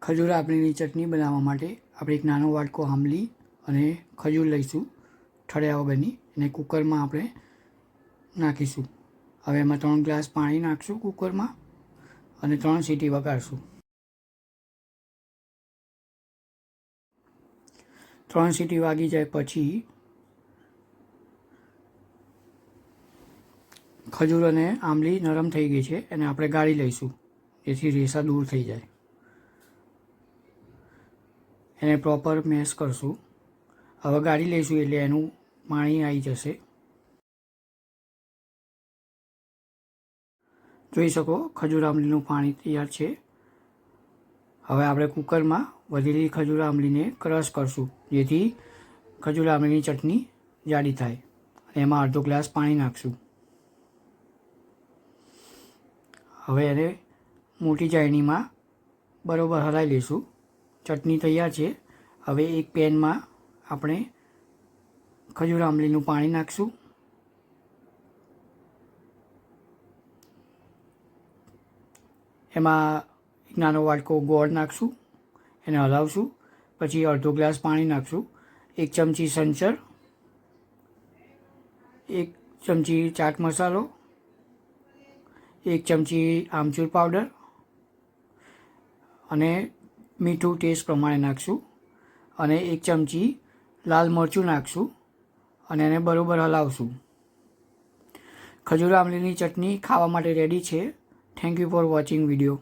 ખજૂર આંબલીની ચટણી બનાવવા માટે આપણે એક નાનો વાટકો આંબલી અને ખજૂર લઈશું ઠળ્યા વગરની, અને કુકરમાં આપણે નાખીશું. હવે એમાં 3 ગ્લાસ પાણી નાખીશું કુકરમાં અને 3 સીટી વગાડશું. 3 સીટી વાગી જાય પછી ખજૂર અને આંબલી નરમ થઈ ગઈ છે અને આપણે ગાળી લઈશું, જેથી રેસા દૂર થઈ જાય. એને પ્રોપર મેશ કરશું. હવે ગાળી લઈશું એટલે એનું પાણી આવી જશે. જોઈ શકો ખજૂર આંબલીનું પાણી તૈયાર છે. હવે આપણે કુકરમાં વધેલી ખજૂર આંબલીને ક્રશ કરશું, જેથી ખજૂર આંબલીની ચટણી જાડી થાય. અને એમાં અડધો ગ્લાસ પાણી નાખશું. હવે એને મોટી ચાળણીમાં બરોબર હલાવી લઈશું. ચટણી તૈયાર છે. હવે એક પેનમાં આપણે ખજૂર આંબલીનું પાણી નાખીશું. એમાં એક નાનો વાટકો ગોળ નાખીશું, એને હલાવશું. પછી અડધો ગ્લાસ પાણી નાખીશું. 1 ચમચી સંચર, 1 ચમચી ચાટ મસાલો, 1 ચમચી આમચૂર પાવડર અને મીઠું ટેસ્ટ પ્રમાણે નાખીશું. અને 1 ચમચી લાલ મરચું નાખીશું અને એને બરાબર હલાવશું. ખજૂર આંબલીની ચટણી ખાવા માટે રેડી છે. Thank you for watching video.